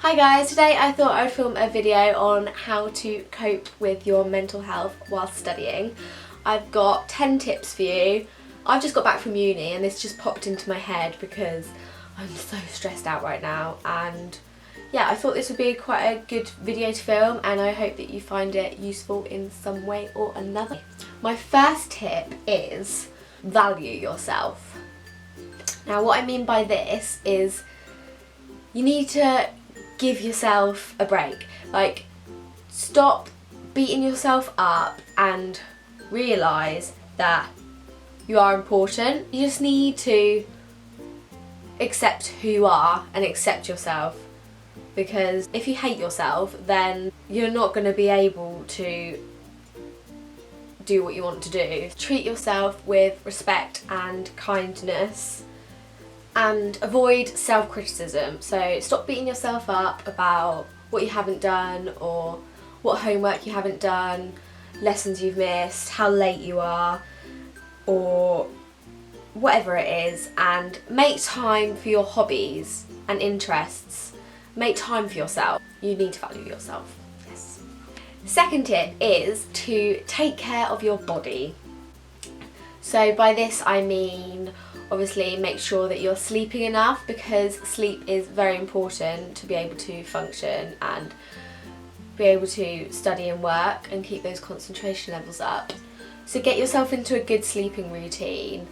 Hi guys, today I thought I would film a video on how to cope with your mental health while studying. I've got 10 tips for you. I've just got back from uni and this just popped into my head because I'm so stressed out right now, and yeah, I thought this would be quite a good video to film, and I hope that you find it useful in some way or another. My first tip is value yourself. Now what I mean by this is you need to give yourself a break. Like, stop beating yourself up and realise that you are important. You just need to accept who you are and accept yourself, because if you hate yourself then you're not going to be able to do what you want to do. Treat yourself with respect and kindness and avoid self-criticism. So stop beating yourself up about what you haven't done or what homework you haven't done, lessons you've missed, how late you are, or whatever it is, and make time for your hobbies and interests. Make time for yourself. You need to value yourself. Yes. Second tip is to take care of your body. So by this I mean, obviously make sure that you're sleeping enough, because sleep is very important to be able to function and be able to study and work and keep those concentration levels up. So get yourself into a good sleeping routine,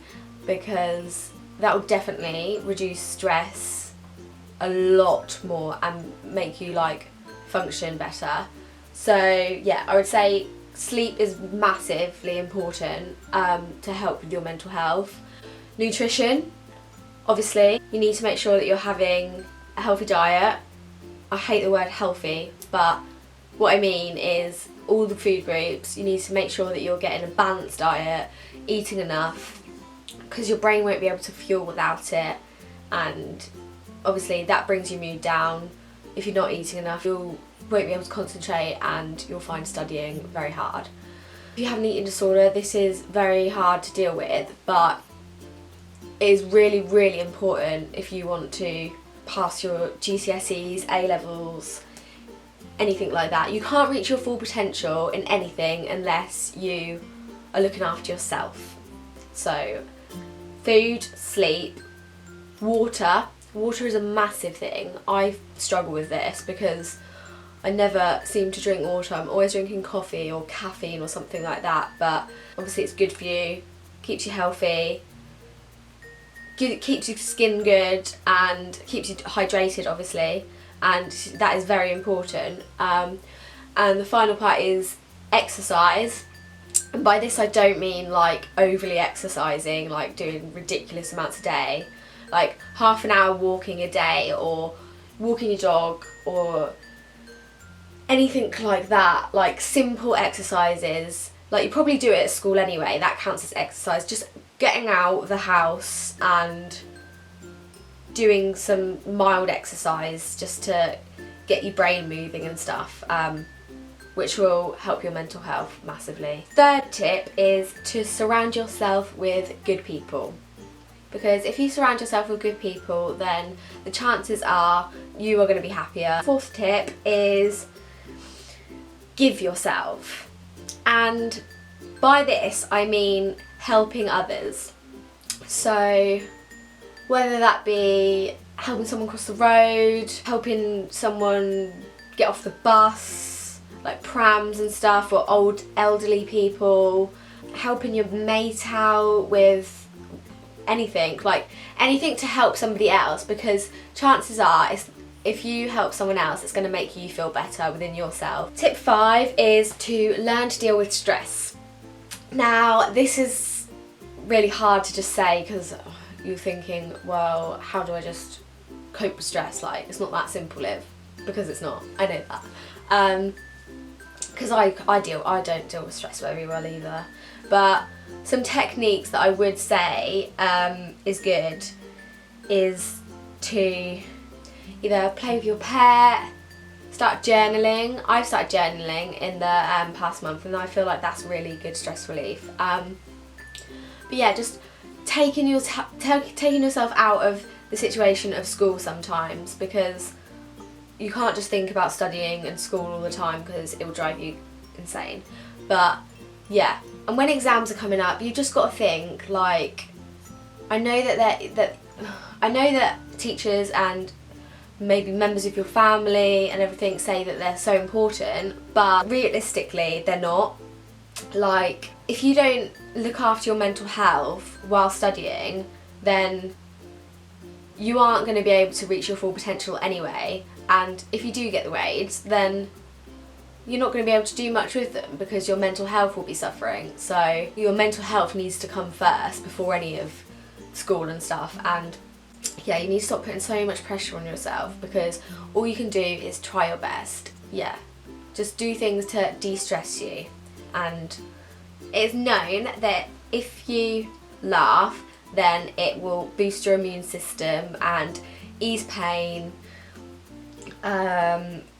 because that will definitely reduce stress a lot more and make you function better. So yeah, I would say sleep is massively important to help with your mental health. Nutrition, obviously you need to make sure that you're having a healthy diet. I hate the word healthy, but what I mean is all the food groups. You need to make sure that you're getting a balanced diet, eating enough, because your brain won't be able to fuel without it, and obviously that brings your mood down. If you're not eating enough, you won't be able to concentrate and you'll find studying very hard. If you have an eating disorder, this is very hard to deal with, but it is really, really important if you want to pass your GCSEs, A-levels, anything like that. You can't reach your full potential in anything unless you are looking after yourself. So food, sleep, water. Water is a massive thing. I struggle with this because I never seem to drink water. I'm always drinking coffee or caffeine or something like that, but obviously it's good for you, keeps you healthy, keeps your skin good and keeps you hydrated, obviously, and that is very important. And the final part is exercise. And by this I don't mean overly exercising, doing ridiculous amounts a day, like half an hour walking a day or walking your dog or anything like that. Like simple exercises, you probably do it at school anyway, that counts as exercise. Just getting out of the house and doing some mild exercise just to get your brain moving and stuff, which will help your mental health massively. Third tip is to surround yourself with good people, because if you surround yourself with good people then the chances are you are going to be happier. Fourth tip is give yourself, and by this I mean helping others. So whether that be helping someone cross the road, helping someone get off the bus, like prams and stuff, or old elderly people, helping your mate out with anything, anything to help somebody else, because chances are if you help someone else it's going to make you feel better within yourself. Tip 5 is to learn to deal with stress. Now this is really hard to just say, because you're thinking, well, how do I just cope with stress? It's not that simple, Liv, because it's not. I know that. Because I don't deal with stress very well either. But some techniques that I would say is good is to either play with your pet, start journaling. I've started journaling in the past month, and I feel like that's really good stress relief. But yeah, just taking yourself out of the situation of school sometimes, because you can't just think about studying and school all the time because it will drive you insane. But yeah, and when exams are coming up, you just got to think, like, I know that teachers and maybe members of your family and everything say that they're so important, but realistically they're not. Like, if you don't look after your mental health while studying, then you aren't going to be able to reach your full potential anyway, and if you do get the grades, then you're not going to be able to do much with them because your mental health will be suffering. So your mental health needs to come first before any of school and stuff. And yeah, you need to stop putting so much pressure on yourself, because all you can do is try your best. Yeah, just do things to de-stress you. And it's known that if you laugh, then it will boost your immune system and ease pain,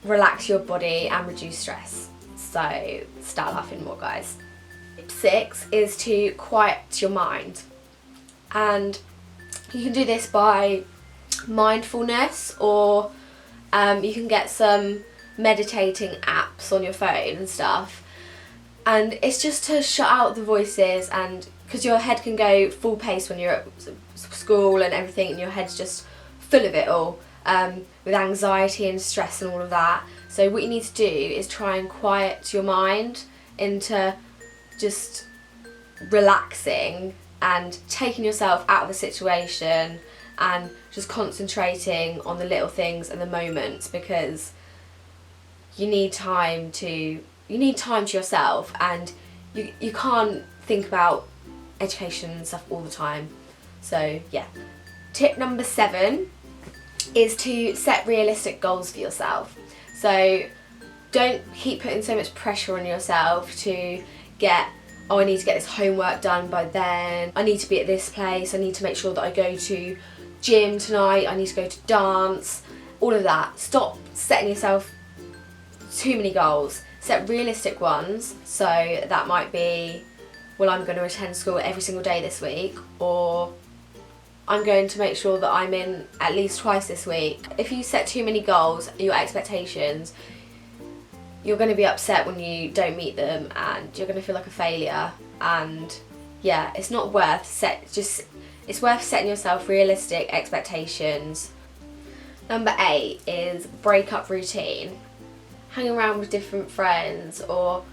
relax your body and reduce stress. So start laughing more, guys. Tip 6 is to quiet your mind, and you can do this by mindfulness, or you can get some meditating apps on your phone and stuff, and it's just to shut out the voices, and because your head can go full pace when you're at school and everything, and your head's just full of it all, with anxiety and stress and all of that. So what you need to do is try and quiet your mind into just relaxing and taking yourself out of the situation and just concentrating on the little things and the moments, because you need time to yourself, and you can't think about education and stuff all the time. So yeah. Tip number 7 is to set realistic goals for yourself. So don't keep putting so much pressure on yourself to get, oh, I need to get this homework done by then, I need to be at this place, I need to make sure that I go to gym tonight, I need to go to dance, all of that. Stop setting yourself too many goals. Set realistic ones. So that might be, well, I'm going to attend school every single day this week, or I'm going to make sure that I'm in at least twice this week. If you set too many goals, your expectations, you're going to be upset when you don't meet them, and you're going to feel like a failure. And yeah, it's not worth it's worth setting yourself realistic expectations. Number 8 is break up routine. Hang around with different friends, or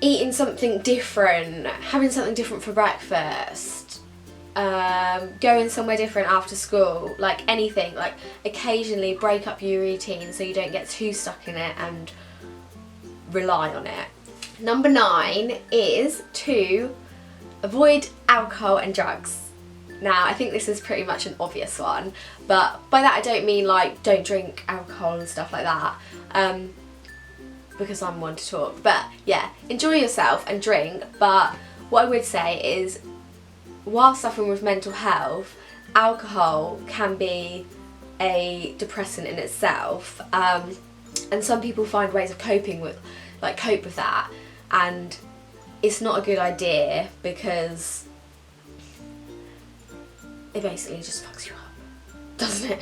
eating something different, having something different for breakfast, going somewhere different after school, like anything. Like, occasionally break up your routine so you don't get too stuck in it and rely on it. Number 9 is to avoid alcohol and drugs. Now, I think this is pretty much an obvious one, but by that I don't mean like don't drink alcohol and stuff like that, because I'm one to talk. But yeah, enjoy yourself and drink, but what I would say is, while suffering with mental health, alcohol can be a depressant in itself, and some people find ways of cope with that, and it's not a good idea because it basically just fucks you up, doesn't it?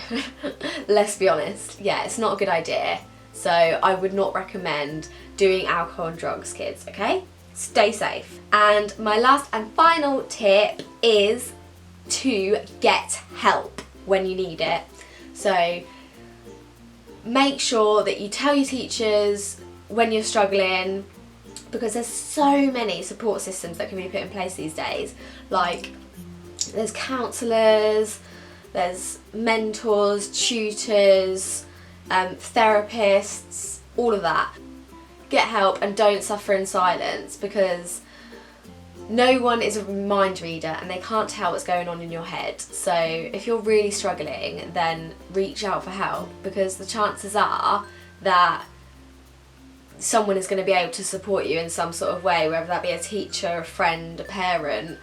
Let's be honest. Yeah, it's not a good idea. So I would not recommend doing alcohol and drugs, kids, okay? Stay safe. And my last and final tip is to get help when you need it. So make sure that you tell your teachers when you're struggling, because there's so many support systems that can be put in place these days. Like, there's counsellors, there's mentors, tutors, therapists, all of that. Get help and don't suffer in silence, because no one is a mind reader and they can't tell what's going on in your head. So if you're really struggling, then reach out for help, because the chances are that someone is going to be able to support you in some sort of way, whether that be a teacher, a friend, a parent.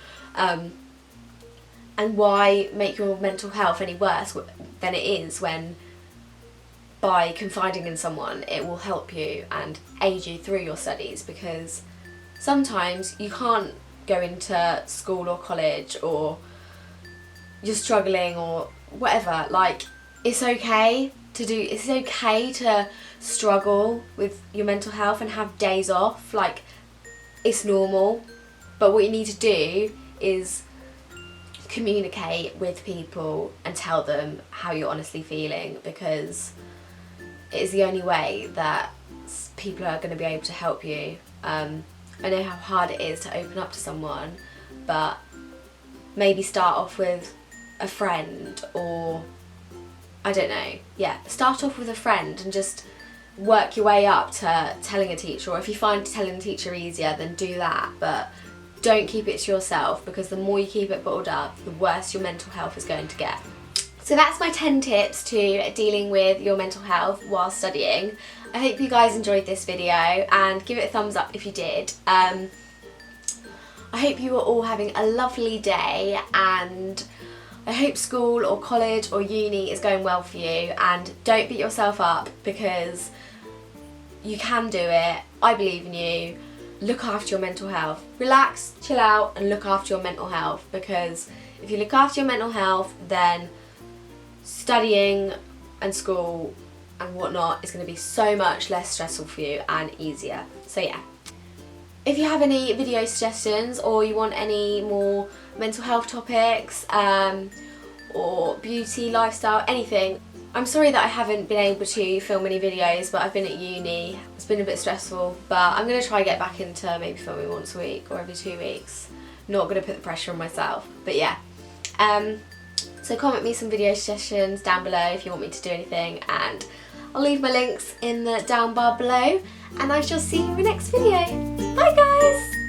And why make your mental health any worse than it is, when by confiding in someone it will help you and aid you through your studies? Because sometimes you can't go into school or college, or you're struggling or whatever. Like, it's okay to do, it's okay to struggle with your mental health and have days off, like it's normal, but what you need to do is communicate with people and tell them how you're honestly feeling, because it is the only way that people are going to be able to help you. I know how hard it is to open up to someone, but maybe start off with a friend, or I don't know, yeah, start off with a friend and just work your way up to telling a teacher, or if you find telling the teacher easier, then do that, but don't keep it to yourself, because the more you keep it bottled up, the worse your mental health is going to get. So that's my 10 tips to dealing with your mental health while studying. I hope you guys enjoyed this video, and give it a thumbs up if you did. I hope you are all having a lovely day, and I hope school or college or uni is going well for you, and don't beat yourself up, because you can do it. I believe in you. Look after your mental health. Relax, chill out, and look after your mental health, because if you look after your mental health, then studying and school and whatnot is going to be so much less stressful for you and easier. So yeah. If you have any video suggestions, or you want any more mental health topics, or beauty, lifestyle, anything, I'm sorry that I haven't been able to film any videos, but I've been at uni. It's been a bit stressful, but I'm going to try and get back into maybe filming once a week or every 2 weeks. Not going to put the pressure on myself, but yeah. So comment me some video suggestions down below if you want me to do anything, and I'll leave my links in the down bar below, and I shall see you in the next video. Bye guys!